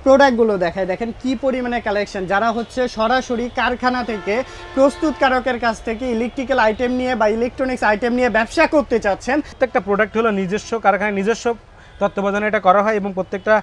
প্রোডাক্টগুলো দেখায়, দেখেন কি পরিমাণে কালেকশন। যারা হচ্ছে সরাসরি কারখানা থেকে প্রস্তুতকারকের কাছ থেকে ইলেকট্রিক্যাল আইটেম নিয়ে বা ইলেকট্রনিক্স আইটেম নিয়ে ব্যবসা করতে চাচ্ছেন, প্রত্যেকটা প্রোডাক্ট হলো নিজস্ব কারখানায় নিজস্ব তত্ত্বাবধানে এটা করা হয় এবং প্রত্যেকটা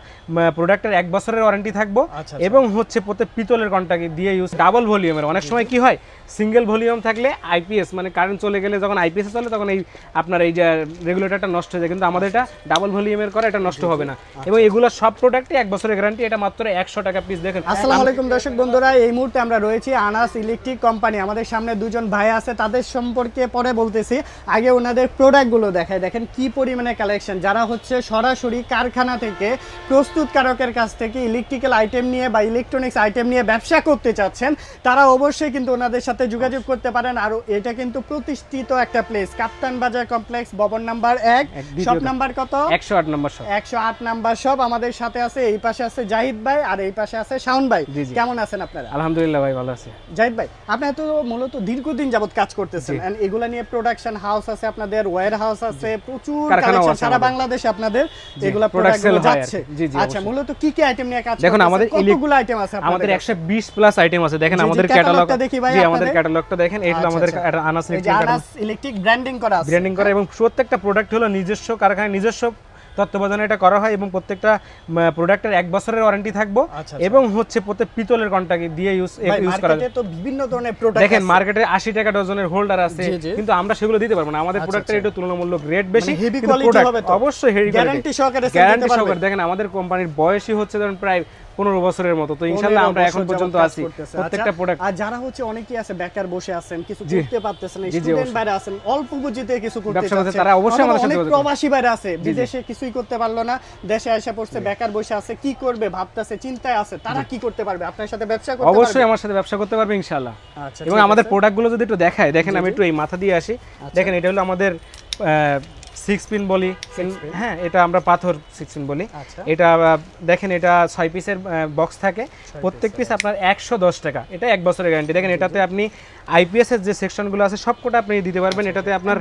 প্রোডাক্টের 1 বছরের ওয়ারেন্টি থাকবো এবং হচ্ছে প্রত্যেক পিতলের কন্টাক্ট দিয়ে ইউজ ডাবল ভলিউমের। অনেক সময় কি হয় সিঙ্গেল ভলিউম থাকলে আইপিএস মানে কারেন্ট চলে গেলে যখন আইপিএস চলে তখন এই আপনার এই যে রেগুলেটরটা নষ্ট হয়ে যায়, কিন্তু আমাদের এটা ডাবল ভলিউমের করে এটা নষ্ট হবে না এবং এগুলো সব প্রোডাক্টে 1 বছরের গ্যারান্টি। এটা মাত্র 100 টাকা পিস। দেখেন আসসালামু আলাইকুম দর্শক বন্ধুরা, এই মুহূর্তে আমরা রয়েছি আনাস ইলেকট্রিক কোম্পানি। আমাদের সামনে দুজন ভাই আছে, তাদের সম্পর্কে পরে বলতেছি, আগে ওনাদের প্রোডাক্টগুলো দেখায়। দেখেন কি পরিমাণে কালেকশন। যারা হচ্ছে সরাসরি কারখানা থেকে প্রস্তুতকারকের কাছ থেকে ইলেকট্রিক্যাল আইটেম নিয়ে বা ইলেকট্রনিক্স আইটেম নিয়ে ব্যবসা করতে চাচ্ছেন, তারা অবশ্যই কিন্তু ওনাদের সাথে যোগাযোগ করতে পারেন। আর এটা কিন্তু প্রতিষ্ঠিত একটা প্লেস, কাপ্তান বাজার কমপ্লেক্স, ভবন নাম্বার 1, শপ নাম্বার কত? 108 নম্বর শপ। 108 number shop. আমাদের সাথে আছে, এই পাশে আছে জাহিদ ভাই আর এই পাশে আছে শাওন ভাই। কেমন আছেন আপনারা? আলহামদুলিল্লাহ ভাই, ভালো আছি। জাহিদ ভাই, আপনারা তো মূলত দীর্ঘদিন যাবত কাজ করতেছেন, এগুলা নিয়ে প্রোডাকশন হাউস আছে আপনাদের, ওয়্যার হাউস আছে, প্রচুর কালেকশন সারা বাংলাদেশে আপনাদের এগুলা প্রোডাক্টগুলো যাচ্ছে। আচ্ছা, মূলত কি কি আইটেম নিয়ে কাজ করতেছেন? দেখুন আমাদের কতগুলো আইটেম আছে আপনাদের? আমাদের 120 প্লাস আইটেম আছে। দেখেন আমাদের ক্যাটালগটা দেখি ভাই, আমাদের ক্যাটালগটা দেখেন। এটা আমাদের আনাস ইলেকট্রিক ব্র্যান্ডিং করা আছে, ব্র্যান্ডিং করা এবং প্রত্যেকটা প্রোডাক্ট হলো নিজস্ব কারখানায় নিজস্ব তত্ত্বাবধানে এটা করা হয় এবং প্রত্যেকটা প্রোডাক্টের 1 বছরের ওয়ারেন্টি থাকবো এবং হচ্ছে প্রত্যেক পিতলের কন্টাক্ট দিয়ে ইউজ করা যায়। তো বিভিন্ন ধরনের প্রোডাক্ট দেখেন মার্কেটে 80 টাকা ডজনের হোল্ডার আছে, কিন্তু আমরা সেগুলো দিতে পারবো না। আমাদের প্রোডাক্টের একটু তুলনামূলক রেট বেশি, হেভি কোয়ালিটি হবে তো অবশ্যই হেভি গ্যারান্টি সহকারে গ্যারান্টি সহকারে। দেখেন আমাদের কোম্পানির বয়সই হচ্ছে ধরুন প্রায় 15 বছরের মতো, তো ইনশাআল্লাহ আমরা এখন পর্যন্ত আছি প্রত্যেকটা প্রোডাক্ট। আর যারা হচ্ছে অনেকেই আছে বেকার বসে আছেন, কিছু করতে পারতেছেন না, স্টুডেন্ট বাইরে আছেন, অল্প পুঁজিতে কিছু করতে চাচ্ছেন, তারা অবশ্যই আমাদের সাথে অনেক প্রবাসী বাইরে আছে, বিদেশে কিছুই করতে পারলো না, দেশে এসে পড়ছে, বেকার বসে আছে, কি করবে ভাবতেছে, চিন্তায় আছে, তারা কি করতে পারবে? আপনার সাথে ব্যবসা করতে পারবে? অবশ্যই আমার সাথে ব্যবসা করতে পারবে ইনশাআল্লাহ। এবং আমাদের প্রোডাক্টগুলো যদি একটু দেখায়, দেখেন আমি একটু এই মাথা দিয়ে আসি। দেখেন এটা হলো আমাদের 6 পিন বলি, হ্যাঁ এটা আমরা পাথর 6 পিন বলি। এটা দেখেন এটা 6 পিসের বক্স থাকে, প্রত্যেক পিস আপনার 110 টাকা। এটা 1 বছরের গ্যারান্টি। দেখেন এটাতে আপনি আইপিএস এর যে সেকশনগুলো আছে সবকটা আপনি দিতে পারবেন। এটাতে আপনার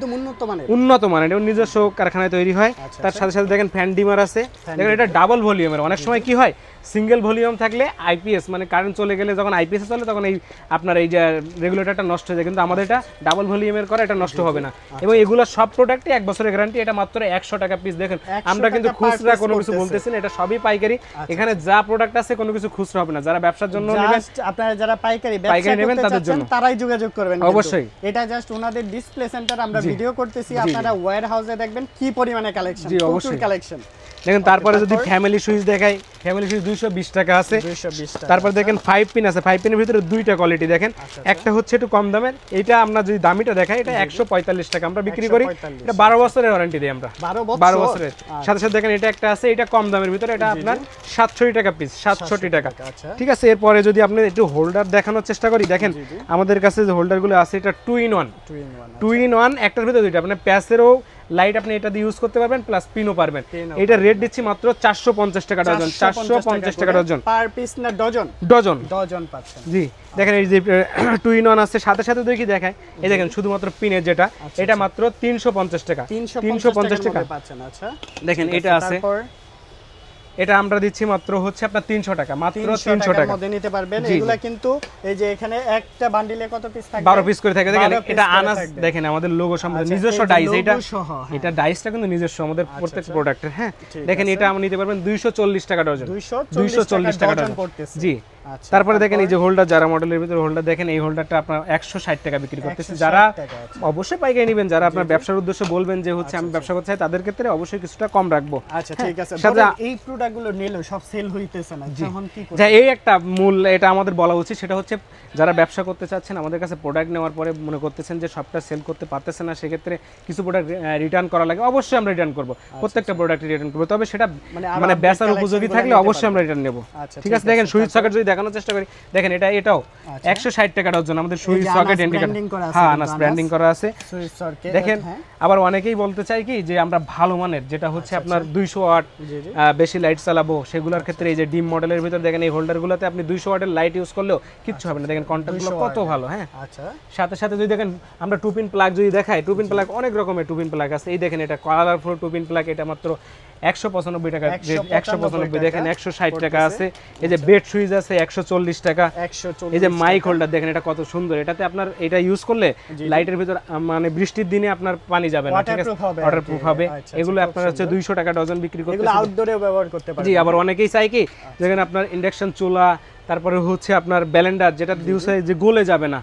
উন্নত মানের, এটা নিজস্ব কারখানায় তৈরি হয়। তার সাথে সাথে দেখেন ফ্যান ডিমার আছে। দেখেন এটা ডাবল ভলিউমের। অনেক সময় কি হয় সিঙ্গেল ভলিউম থাকলে আইপিএস মানে কারেন্ট চলে গেলে যখন আইপিএস চলে তখন এই আপনার এই যে রেগুলেটরটা নষ্ট হয়ে যায়, কিন্তু আমাদের এটা ডাবল ভলিউমের করে এটা নষ্ট হবে না এবং এগুলো সব প্রোডাক্টে 1 বছরের গ্যারান্টি। এটা মাত্র 100 টাকা পিস। দেখেন আমরা কিন্তু খুচরা কোনো কিছু বলতেছি না, এটা সবই পাইকারি। এখানে যা প্রোডাক্ট আছে কোনো কিছু খুচরা হবে না। যারা ব্যবসার জন্য নেবেন, আপনারা যারা পাইকারি ব্যবসা নেবেন তাদের জন্য তারাই যোগাযোগ করবেন। অবশ্যই এটা জাস্ট ওনাদের ডিসপ্লে সেন্টার, আমরা ভিডিও করতেছি, আপনারা ওয়্যার হাউসে দেখবেন কি পরিমাণে কালেকশন, প্রচুর কালেকশন। দেখেন তারপরে যদি ফ্যামিলি সুইচ দেখাই, ফ্যামিলি সুইচ 220 টাকা আছে। তারপর দেখেন 5 পিন আছে, 5 পিনের ভিতরে দুইটা কোয়ালিটি। দেখেন একটা হচ্ছে একটু কম দামের, এটা আমরা যদি দামিটা দেখাই এটা 145 টাকা আমরা বিক্রি করি। এটা 12 বছরের ওয়ারেন্টি দিই আমরা, 12 বছরের। সাথে সাথে দেখেন এটা একটা আছে, এটা কম দামের ভিতরে, এটা আপনার 67 টাকা পিস, 67 টাকা। ঠিক আছে, এরপরে যদি আপনি একটু হোল্ডার দেখানোর চেষ্টা করি, দেখেন আমাদের কাছে যে হোল্ডারগুলো আছে এটা 2 in 1, একটার ভিতরে দুইটা। আপনার প্যাসেরও লাইট আপনি এটা দিয়ে ইউজ করতে পারবেন, প্লাস পিনও পারবেন। এটা রেট দিচ্ছি মাত্র 450 টাকা ডজন। 450 টাকা ডজন, পার পিস না ডজন? ডজন পাচ্ছেন। জি দেখেন এই যে 2 in 1 আছে। সাথে সাথে দেখি দেখায়, এই দেখেন শুধুমাত্র পিনের যেটা, এটা মাত্র 350 টাকা। 350 টাকা পাচ্ছেন। আচ্ছা দেখেন এটা আছে, এটা আমরা দিচ্ছি মাত্র হচ্ছে আপনার 300 টাকা, মাত্র 300 টাকার মধ্যে নিতে পারবেন। এগুলা কিন্তু এই যে এখানে একটা বান্ডিলে কত পিস থাকে? 12 পিস করে থাকে। দেখেন এটা আনাস, দেখেন আমাদের লোগো সম্বন্ধে নিজস্ব ডাইস, এটা ডাইসটা কিন্তু নিজস্ব আমাদের প্রত্যেক প্রোডাক্টের। হ্যাঁ দেখেন এটা আমরা নিতে পারবেন 240 টাকা ডজন, 240 টাকা ডজন পড়তেছে। জি তারপরে দেখেন এই যে হোল্ডার, যারা মডেলের ভিতরে হোল্ডার, দেখেন এই হোল্ডারটা আপনার 160 টাকা বিক্রি করতেছে। যারা অবশ্যই পাইকারি নেবেন, যারা আপনার ব্যবসার উদ্দেশ্যে বলবেন যে হচ্ছে আমি ব্যবসা করতে চাই, তাদের ক্ষেত্রে অবশ্যই কিছুটা কম রাখবো। আচ্ছা ঠিক আছে। এই প্রোডাক্টগুলো নিলে সব সেল হইতেছে না, যখন কি করব? এই একটা মূল এটা আমাদের বলা উচিত, সেটা হচ্ছে যারা ব্যবসা করতে চাচ্ছেন, আমাদের কাছে প্রোডাক্ট নেওয়ার পরে মনে করতেছেন যে সবটা সেল করতে পারতেছেন না, সেক্ষেত্রে কিছু প্রোডাক্ট রিটার্ন করা লাগে, অবশ্যই আমরা রিটার্ন করব, প্রত্যেকটা প্রোডাক্ট রিটার্ন করব, তবে সেটা মানে বেচার উপযোগী থাকলে অবশ্যই আমরা রিটার্ন নেব। ঠিক আছে, দেখেন সুইচ সকেট যদি দেখানোর চেষ্টা করি, দেখেন এটাও 160 টাকা ডজন আমাদের সুইচ সকেট ব্র্যান্ডিং করা আছে। হ্যাঁ আনাস ব্র্যান্ডিং করা আছে সুইচ সকেট। দেখেন আবার অনেকেই বলতে চাই কি যে আমরা ভালো মানের, যেটা হচ্ছে আপনার 200 ওয়াট বেশি লাইট চালাবো, সেগুলোর ক্ষেত্রে এই যে ডিম মডেলের ভিতর দেখেন এই হোল্ডারগুলোতে আপনি 200 ওয়াটের লাইট ইউজ করলেও কিচ্ছু হবে না। দেখেন কন্টাক্টগুলো কত ভালো। হ্যাঁ আচ্ছা, সাথে সাথে যদি দেখেন আমরা 2 পিন প্লাগ যদি দেখাই, 2 পিন প্লাগ অনেক রকমের 2 পিন প্লাগ আছে। এই দেখেন এটা কালারফুল 2 পিন প্লাগ, এটা মাত্র 195 টাকা, 195 দেখেন, 160 টাকা আছে। এই যে বেড সুইচ আছে 140 টাকা। এই যে মাইক হোল্ডার দেখেন, এটা কত সুন্দর। এটাতে আপনার এটা ইউজ করলে লাইটের ভিতর মানে বৃষ্টির দিনে আপনার পানি যাবে না, ঠিক আছে, ওয়াটারপ্রুফ হবে। এগুলো আপনার হচ্ছে 200 টাকা ডজন বিক্রি করতে। এগুলো আউটডোরেও ব্যবহার করতে পারবেন। জি, আবার অনেকেই চায় কি যেখানে আপনার ইন্ডাকশন চুলা, তারপরে হচ্ছে আপনার ব্লেন্ডার, যেটা দিউসে যে গলে যাবে না,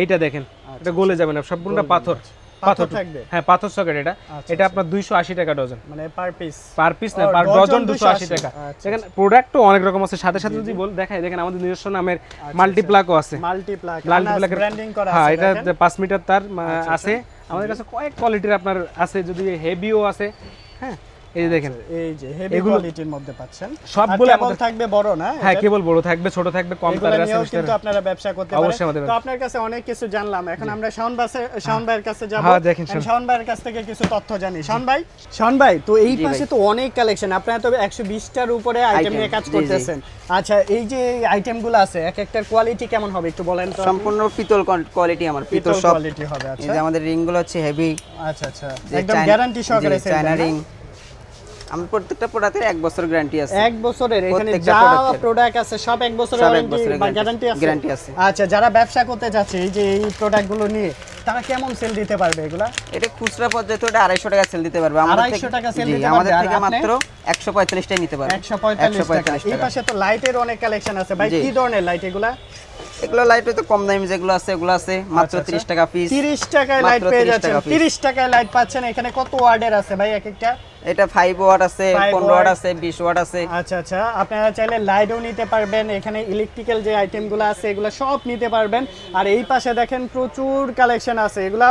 এইটা দেখেন, এটা গলে যাবে না, সম্পূর্ণটা পাথর থাকবে। হ্যাঁ, পাথর সকেট। এটা আপনার 280 টাকা ডজন, মানে পার পিস না, পার ডজন 280 টাকা। দেখেন প্রোডাক্টও অনেক রকম আছে। সাথে সাথে যদি দেখাই, দেখেন আমাদের নিজস্ব নামের মাল্টিপ্লাগও আছে। মাল্টিপ্লাগ ব্র্যান্ডিং করা আছে। হ্যাঁ, এটা 5 মিটার তার আছে আমাদের কাছে। কয়েক কোয়ালিটির আপনার আছে, যদি হেভিও আছে। হ্যাঁ, এই যে দেখেন, এই যে হেভি কোয়ালিটির মধ্যে পাচ্ছেন। সবগুলো আমাদের থাকবে বড় না? হ্যাঁ, কেবল বড় থাকবে, ছোট থাকবে, কম তারের আছে। কিন্তু আপনারা ব্যবসা করতে পারেন। তো আপনার কাছে অনেক কিছু জানলাম, এখন আমরা শাওন ভাইয়ের কাছে যাব। হ্যাঁ, দেখেন শাওন ভাইয়ের কাছ থেকে কিছু তথ্য জানি। শাওন ভাই, তো এই পাশে তো অনেক কালেকশন, আপনারা তো 120টার উপরে আইটেম নিয়ে কাজ করতেছেন। আচ্ছা, এই যে আইটেমগুলো আছে, এক একটার কোয়ালিটি কেমন হবে একটু বলেন তো? সম্পূর্ণ পিতল কোয়ালিটি, আমার পিতল সব কোয়ালিটি হবে। আচ্ছা, এই যে আমাদের রিং গুলো হচ্ছে হেভি। আচ্ছা, একদম গ্যারান্টি সহকারে সেল চায়না রিং। আমার প্রত্যেকটা প্রোডাক্টের 1 বছর গ্যারান্টি আছে। 1 বছরের এখানে যা প্রোডাক্ট আছে সব 1 বছরের গ্যারান্টি আছে। আচ্ছা, যারা ব্যবসা করতে যাচ্ছে এই যে এই প্রোডাক্টগুলো নিয়ে, তারা কেমন সেল দিতে পারবে এগুলা? এটা খুচরা পর্যায়ে তো এটা 250 টাকা সেল দিতে পারবে। আমাদের 250 টাকা সেল দিতে পারবে, আমাদের থেকে মাত্র 145 টাকায় নিতে পারবে। 145 টাকা। এই পাশে তো লাইটের অনেক কালেকশন আছে ভাই, কি ধরনের লাইট এগুলা? এগুলো লাইট তো কম দামি যেগুলো আছে, এগুলো আছে মাত্র 30 টাকা পিস। 30 টাকায় লাইট পেয়ে যাচ্ছেন। 30 টাকায় লাইট পাচ্ছেন। এখানে কত ওয়াটের আছে ভাই এক একটা? এটা 5 ওয়াট আছে, 15 ওয়াট আছে, 20 ওয়াট আছে। আচ্ছা, আপনারা চাইলে লাইটও নিতে পারবেন। এখানে ইলেকট্রিক্যাল যে আইটেমগুলো আছে এগুলো সব নিতে পারবেন। আর এই পাশে দেখেন প্রচুর কালেকশন আছে। এগুলা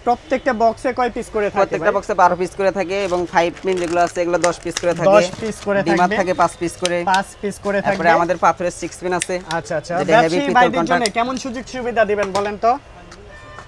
প্রত্যেকটা বক্সে কয় পিস করে থাকে? প্রত্যেকটা বক্সে 12 পিস করে থাকে, এবং 5 পিন যেগুলো আছে এগুলো 10 পিস করে থাকে। 10 পিস করে থাকে। ডিমার থাকে 5 পিস করে। 5 পিস করে থাকে। তারপরে আমাদের পাথরের 6 পিন আছে। আচ্ছা, ব্যবসায়ী ভাইদের জন্য কেমন সুযোগ সুবিধা দিবেন বলেন তো?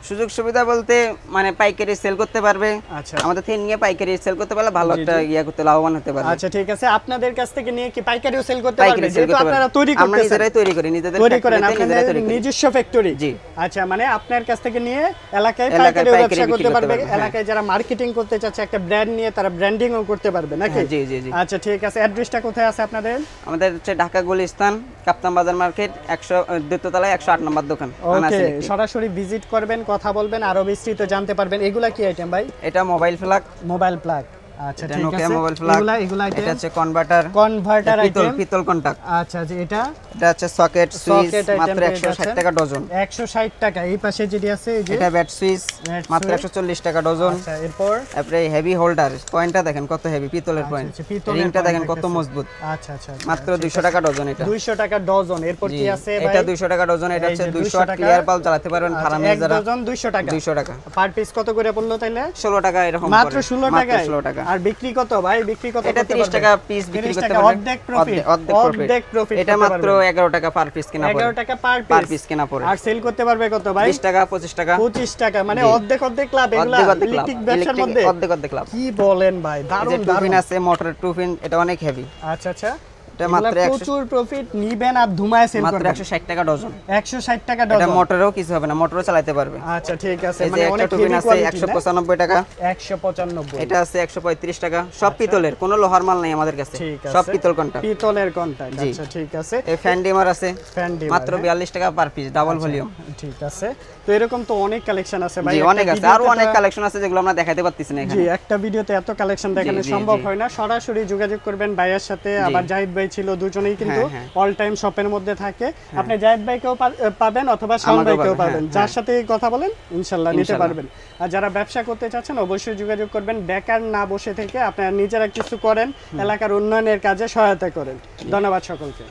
সুযোগ সুবিধা বলতে মানে পাইকারি সেল করতে পারবে। আচ্ছা, আমাদের থেকে নিয়ে পাইকারি সেল করতে পারলে ভালো একটা করতে লাভবান হতে পারবে। আচ্ছা, ঠিক আছে। আপনাদের কাছ থেকে নিয়ে কি পাইকারিও সেল করতে পারবে? যেহেতু আপনারা তৈরি করতেছেন। আমরা নিজেরাই তৈরি করি, নিজেদের তৈরি করেন, আপনাদের নিজস্ব ফ্যাক্টরি। জি। আচ্ছা, মানে আপনার কাছ থেকে নিয়ে এলাকায় পাইকারি ব্যবসা করতে পারবে। এলাকায় যারা মার্কেটিং করতে চাচ্ছে একটা ব্র্যান্ড নিয়ে, তারা ব্র্যান্ডিংও করতে পারবে নাকি? জি। আচ্ছা, ঠিক আছে। অ্যাড্রেসটা কোথায় আছে আপনাদের? আমাদের হচ্ছে ঢাকা গুলিস্তান কাপ্তান বাজার মার্কেট 100 তলায় 108 নম্বর দোকান। ওকে, সরাসরি ভিজিট করবেন, কথা বলবেন, আরো বিস্তারিত জানতে পারবেন। এগুলা কি আইটেম ভাই? এটা মোবাইল প্লাগ। আচ্ছা, ঠিক আছে। Mobile plug. এগুলা এটা হচ্ছে কনভার্টার আইটেম, পিতল কন্টাক্ট। আচ্ছা, যে এটা হচ্ছে সকেট সুইচ, মাত্র 160 টাকা ডজন। 160 টাকা। এই পাশে যেটি আছে এই যে এটা ব্যাট সুইচ, মাত্র 140 টাকা ডজন। আচ্ছা, এরপর তারপরে হেভি হোল্ডার, পয়েন্টটা দেখেন কত হেভি, পিতলের পয়েন্ট। রিংটা দেখেন কত মজবুত। আচ্ছা, মাত্র 200 টাকা ডজন। এটা 200 টাকা ডজন। এরপর কি আছে ভাই? এটা 200 টাকা ডজন। এটা হচ্ছে 200 ওয়াট ক্লিয়ার বাল্ব চালাতে পারবেন ফার্মে যারা। এক ডজন 200 টাকা। 200 টাকা। পার পিস কত করে পড়লো তাইলে? 16 টাকা এরকম মাত্র 16 টাকা। 16 টাকা। আর বিক্রি কত ভাই? বিক্রি কত? এটা 30 টাকা পিস বিক্রি করতে পারবেন। অর্ধেক প্রফিট। এটা মাত্র 11 টাকা পার পিস কেনা পড়ে। 11 টাকা পার পিস কেনা পড়ে। আর সেল করতে পারবে কত ভাই? 20 টাকা 25 টাকা। 25 টাকা, মানে অর্ধেক লাভ। এগুলা ইলেকট্রিক ব্যবসার মধ্যে অর্ধেক লাভ। কি বলেন ভাই, দারুণ টুপিন আছে, মোটর টুপিন, এটা অনেক হেভি। আচ্ছা, এটা মাত্র প্রচুর প্রফিট নিবেন আর ধুমায় সেল করবেন। মাত্র 160 টাকা ডজন। 160 টাকা ডজন। এটা মোটরেও কিছু হবে না, মোটরও চালাতে পারবে। আচ্ছা, ঠিক আছে। মানে অনেক টুপিন আছে 195 টাকা। 195। এটা আছে 135 টাকা। সব পিতলের, কোনো লোহার মাল নাই আমাদের কাছে, সব পিতল কন্টাক্ট। পিতলের কন্টাক্ট। আচ্ছা, ঠিক আছে। এই ফ্যান ডিমার আছে মাত্র 42 টাকা পার পিস, ডাবল ভলিউম। ঠিক আছে। তো এরকম তো অনেক কালেকশন আছে ভাই। জি, অনেক আছে, আরো অনেক কালেকশন আছে যেগুলো আমরা দেখাতে পারতেছি না এখানে। জি, একটা ভিডিওতে এত কালেকশন দেখানো সম্ভব হয় না। সরাসরি যোগাযোগ করবেন ভাইয়ের সাথে। আবার জাহিদ ভাই ছিল, দুজনেই কিন্তু অল টাইম শপের মধ্যে থাকে। আপনি জাহিদ ভাইকেও পাবেন অথবা শাওন ভাইকেও পাবেন। যার সাথে কথা বলেন ইনশাআল্লাহ নিতে পারবেন। আর যারা ব্যবসা করতে চাচ্ছেন অবশ্যই যোগাযোগ করবেন। বেকার না বসে থেকে আপনারা নিজেরা কিছু করেন, এলাকার উন্নয়নের কাজে সহায়তা করেন। ধন্যবাদ সকলকে।